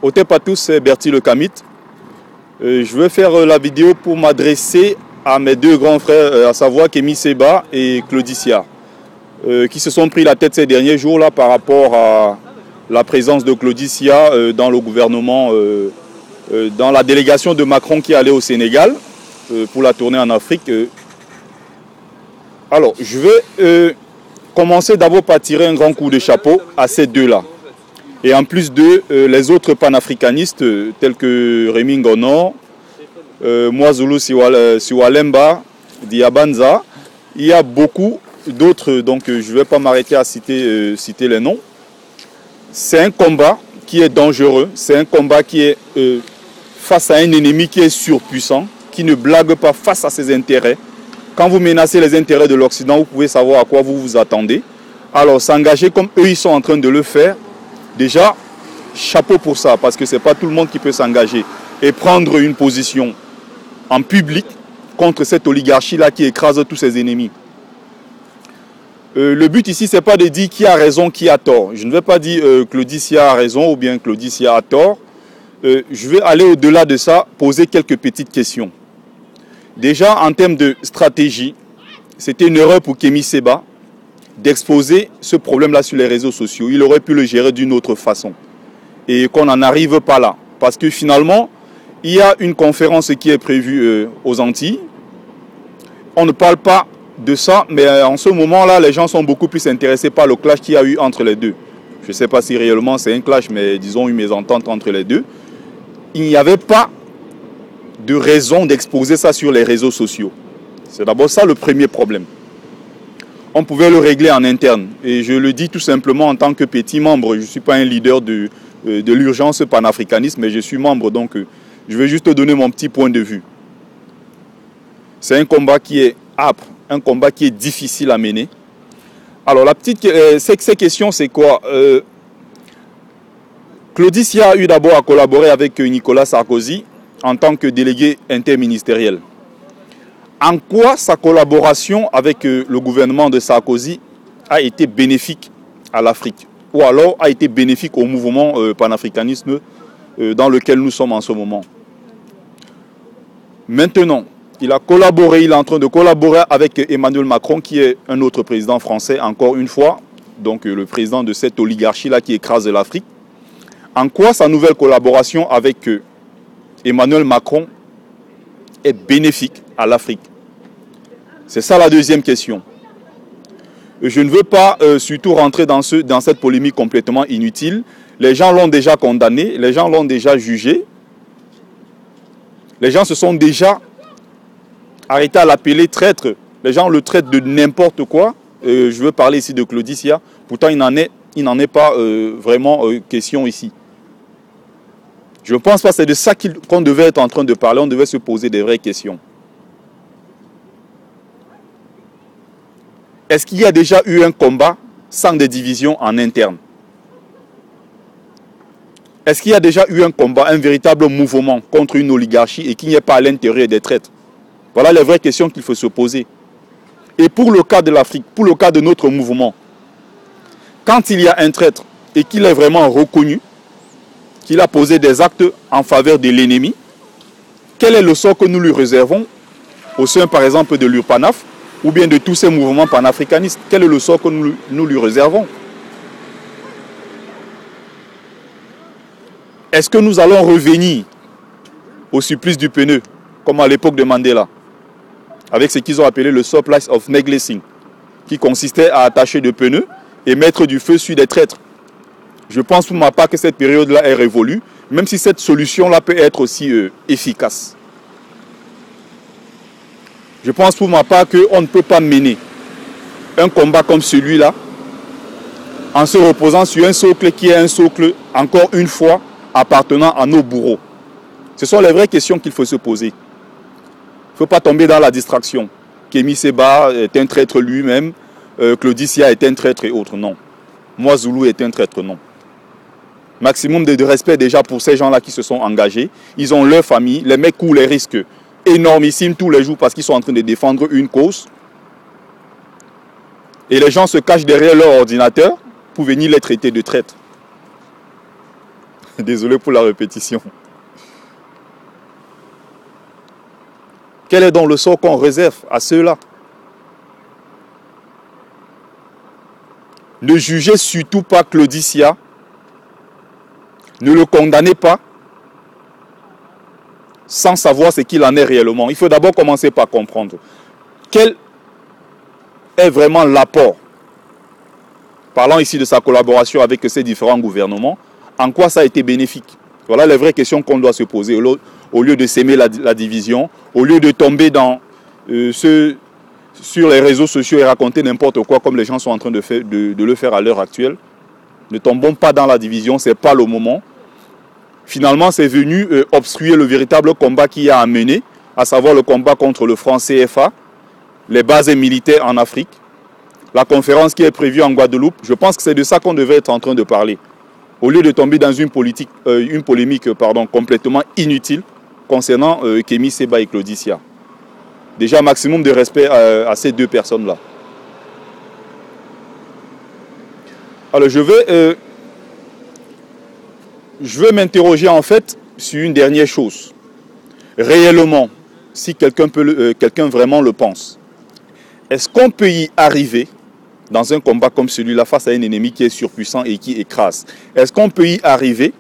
Otep à tous, c'est Bertie le Kamit. Je vais faire la vidéo pour m'adresser à mes deux grands frères, à savoir Kémy Séba et Claudicia, qui se sont pris la tête ces derniers jours-là par rapport à la présence de Claudicia dans le gouvernement, dans la délégation de Macron qui est allée au Sénégal pour la tournée en Afrique. Alors, je vais commencer d'abord par tirer un grand coup de chapeau à ces deux-là. Et en plus d'eux, les autres panafricanistes tels que Rémy Ngono, Mwazulu Siwalemba, Diabanza, il y a beaucoup d'autres, donc je ne vais pas m'arrêter à citer les noms. C'est un combat qui est dangereux, c'est un combat qui est face à un ennemi qui est surpuissant, qui ne blague pas face à ses intérêts. Quand vous menacez les intérêts de l'Occident, vous pouvez savoir à quoi vous vous attendez. Alors s'engager comme eux, ils sont en train de le faire, déjà, chapeau pour ça, parce que ce n'est pas tout le monde qui peut s'engager et prendre une position en public contre cette oligarchie-là qui écrase tous ses ennemis. Le but ici, ce n'est pas de dire qui a raison, qui a tort. Je ne vais pas dire Claudicia a raison ou bien Claudicia a tort. Je vais aller au-delà de ça, poser quelques petites questions. Déjà, en termes de stratégie, c'était une erreur pour Kémy Séba d'exposer ce problème-là sur les réseaux sociaux. Il aurait pu le gérer d'une autre façon. Et qu'on n'en arrive pas là. Parce que finalement, il y a une conférence qui est prévue aux Antilles. On ne parle pas de ça, mais en ce moment-là, les gens sont beaucoup plus intéressés par le clash qu'il y a eu entre les deux. Je ne sais pas si réellement c'est un clash, mais disons une mésentente entre les deux. Il n'y avait pas de raison d'exposer ça sur les réseaux sociaux. C'est d'abord ça le premier problème. On pouvait le régler en interne. Et je le dis tout simplement en tant que petit membre. Je ne suis pas un leader de l'urgence panafricaniste, mais je suis membre, donc je vais juste te donner mon petit point de vue. C'est un combat qui est âpre, un combat qui est difficile à mener. Alors, ces questions, c'est quoi? Claudicia a eu d'abord à collaborer avec Nicolas Sarkozy en tant que délégué interministériel. En quoi sa collaboration avec le gouvernement de Sarkozy a été bénéfique à l'Afrique? Ou alors a été bénéfique au mouvement panafricanisme dans lequel nous sommes en ce moment? Maintenant, il est en train de collaborer avec Emmanuel Macron, qui est un autre président français, encore une fois, donc le président de cette oligarchie-là qui écrase l'Afrique. En quoi sa nouvelle collaboration avec Emmanuel Macron est bénéfique à l'Afrique? C'est ça la deuxième question. Je ne veux pas surtout rentrer dans cette polémique complètement inutile. Les gens l'ont déjà condamné, les gens l'ont déjà jugé. Les gens se sont déjà arrêtés à l'appeler traître. Les gens le traitent de n'importe quoi. Je veux parler ici de Claudicia. Pourtant, il n'en est pas vraiment question ici. Je ne pense pas que c'est de ça qu'on devait être en train de parler. On devait se poser des vraies questions. Est-ce qu'il y a déjà eu un combat sans des divisions en interne? Est-ce qu'il y a déjà eu un combat, un véritable mouvement contre une oligarchie et qu'il n'y ait pas à l'intérieur des traîtres? Voilà les vraies questions qu'il faut se poser. Et pour le cas de l'Afrique, pour le cas de notre mouvement, quand il y a un traître et qu'il est vraiment reconnu, qu'il a posé des actes en faveur de l'ennemi, quel est le sort que nous lui réservons au sein, par exemple, de l'URPANAF ou bien de tous ces mouvements panafricanistes? Quel est le sort que nous lui réservons? Est-ce que nous allons revenir au supplice du pneu, comme à l'époque de Mandela, avec ce qu'ils ont appelé le surplice of neglecting, qui consistait à attacher des pneus et mettre du feu sur des traîtres? Je pense pour ma part que cette période-là est révolue, même si cette solution-là peut être aussi efficace. Je pense pour ma part qu'on ne peut pas mener un combat comme celui-là en se reposant sur un socle qui est un socle, encore une fois, appartenant à nos bourreaux. Ce sont les vraies questions qu'il faut se poser. Il ne faut pas tomber dans la distraction. Kémy Séba est un traître lui-même, Claudicia est un traître et autres, non. Mwazulu est un traître, non. Maximum de respect déjà pour ces gens-là qui se sont engagés. Ils ont leur famille, les mecs courent les risques énormissimes tous les jours parce qu'ils sont en train de défendre une cause. Et les gens se cachent derrière leur ordinateur pour venir les traiter de traîtres. Désolé pour la répétition. Quel est donc le sort qu'on réserve à ceux-là? Ne jugez surtout pas Claudicia. Ne le condamnez pas sans savoir ce qu'il en est réellement. Il faut d'abord commencer par comprendre quel est vraiment l'apport. Parlons ici de sa collaboration avec ces différents gouvernements. En quoi ça a été bénéfique? Voilà les vraies questions qu'on doit se poser. Au lieu de s'aimer la division, au lieu de tomber dans sur les réseaux sociaux et raconter n'importe quoi comme les gens sont en train de le faire à l'heure actuelle. Ne tombons pas dans la division, ce n'est pas le moment. Finalement, c'est venu obstruer le véritable combat qui a à mener, à savoir le combat contre le franc CFA, les bases militaires en Afrique, la conférence qui est prévue en Guadeloupe. Je pense que c'est de ça qu'on devait être en train de parler. Au lieu de tomber dans une polémique complètement inutile concernant Kémy Séba et Claudicia. Déjà, maximum de respect à ces deux personnes-là. Alors, je vais m'interroger en fait sur une dernière chose. Réellement, si quelqu'un vraiment le pense, est-ce qu'on peut y arriver dans un combat comme celui-là face à un ennemi qui est surpuissant et qui écrase? Est-ce qu'on peut y arriver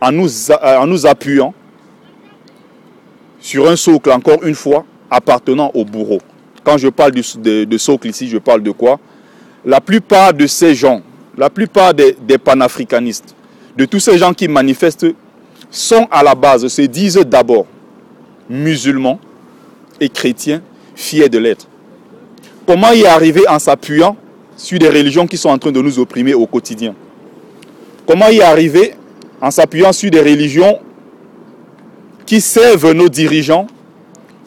en nous appuyant sur un socle, encore une fois, appartenant au bourreau? Quand je parle de socle ici, je parle de quoi? La plupart de ces gens, la plupart des panafricanistes, de tous ces gens qui manifestent, sont à la base, se disent d'abord musulmans et chrétiens, fiers de l'être. Comment y arriver en s'appuyant sur des religions qui sont en train de nous opprimer au quotidien? Comment y arriver en s'appuyant sur des religions qui servent nos dirigeants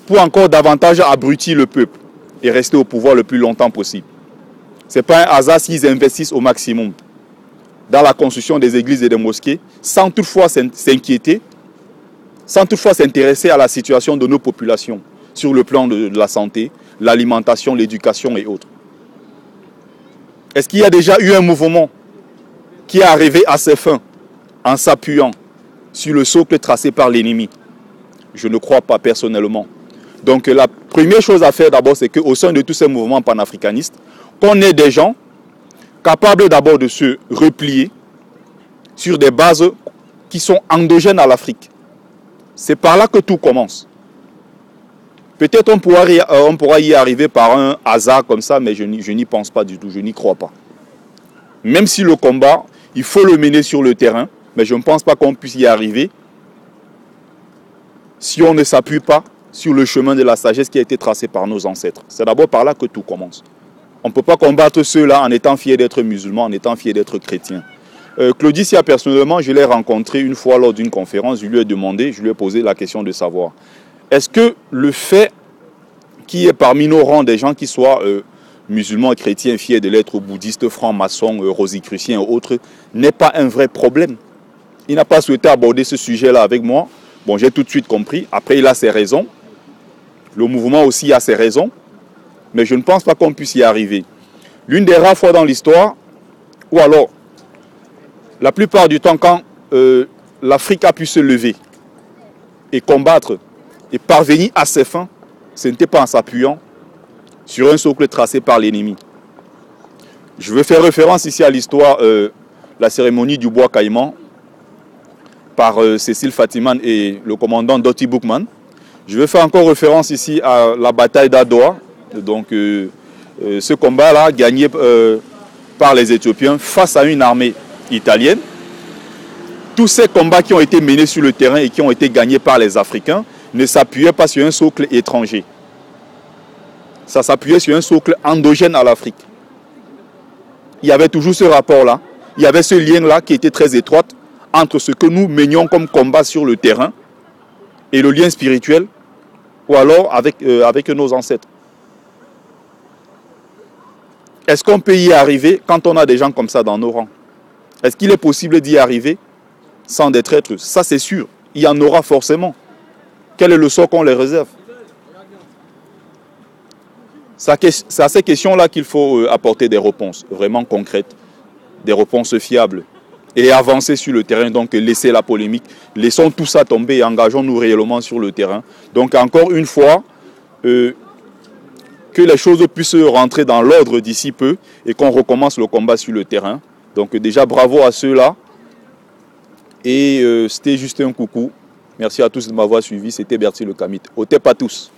pour encore davantage abrutir le peuple et rester au pouvoir le plus longtemps possible? Ce n'est pas un hasard s'ils investissent au maximum dans la construction des églises et des mosquées, sans toutefois s'inquiéter, sans toutefois s'intéresser à la situation de nos populations, sur le plan de la santé, l'alimentation, l'éducation et autres. Est-ce qu'il y a déjà eu un mouvement qui est arrivé à ses fins en s'appuyant sur le socle tracé par l'ennemi? Je ne crois pas personnellement. Donc la première chose à faire d'abord, c'est qu'au sein de tous ces mouvements panafricanistes, qu'on ait des gens capables d'abord de se replier sur des bases qui sont endogènes à l'Afrique. C'est par là que tout commence. Peut-être on pourra y arriver par un hasard comme ça, mais je n'y pense pas du tout, je n'y crois pas. Même si le combat, il faut le mener sur le terrain, mais je ne pense pas qu'on puisse y arriver si on ne s'appuie pas sur le chemin de la sagesse qui a été tracé par nos ancêtres. C'est d'abord par là que tout commence. On ne peut pas combattre ceux-là en étant fiers d'être musulmans, en étant fiers d'être chrétiens. Claudicia, personnellement, je l'ai rencontré une fois lors d'une conférence, je lui ai posé la question de savoir, est-ce que le fait qu'il y ait parmi nos rangs des gens qui soient musulmans, chrétiens, fiers de l'être, bouddhistes, francs-maçons, rosicruciens et autres, n'est pas un vrai problème? Il n'a pas souhaité aborder ce sujet-là avec moi. Bon, j'ai tout de suite compris. Après, il a ses raisons. Le mouvement aussi a ses raisons. Mais je ne pense pas qu'on puisse y arriver. L'une des rares fois dans l'histoire, ou alors, la plupart du temps, quand l'Afrique a pu se lever et combattre et parvenir à ses fins, ce n'était pas en s'appuyant sur un socle tracé par l'ennemi. Je veux faire référence ici à l'histoire, la cérémonie du bois caïman par Cécile Fatiman et le commandant Doti Boukman. Je veux faire encore référence ici à la bataille d'Adoua. Donc ce combat-là, gagné par les Éthiopiens face à une armée italienne. Tous ces combats qui ont été menés sur le terrain et qui ont été gagnés par les Africains ne s'appuyaient pas sur un socle étranger. Ça s'appuyait sur un socle endogène à l'Afrique. Il y avait toujours ce rapport-là. Il y avait ce lien-là qui était très étroit entre ce que nous menions comme combat sur le terrain et le lien spirituel, ou alors avec nos ancêtres. Est-ce qu'on peut y arriver quand on a des gens comme ça dans nos rangs? Est-ce qu'il est possible d'y arriver sans des traîtres? Ça, c'est sûr. Il y en aura forcément. Quel est le sort qu'on les réserve? C'est à ces questions-là qu'il faut apporter des réponses vraiment concrètes, des réponses fiables et avancer sur le terrain. Donc laissez la polémique, laissons tout ça tomber et engageons-nous réellement sur le terrain. Donc encore une fois, que les choses puissent rentrer dans l'ordre d'ici peu et qu'on recommence le combat sur le terrain. Donc déjà bravo à ceux-là. Et c'était juste un coucou. Merci à tous de m'avoir suivi. C'était Bertie Le Kamit. Au tep à tous.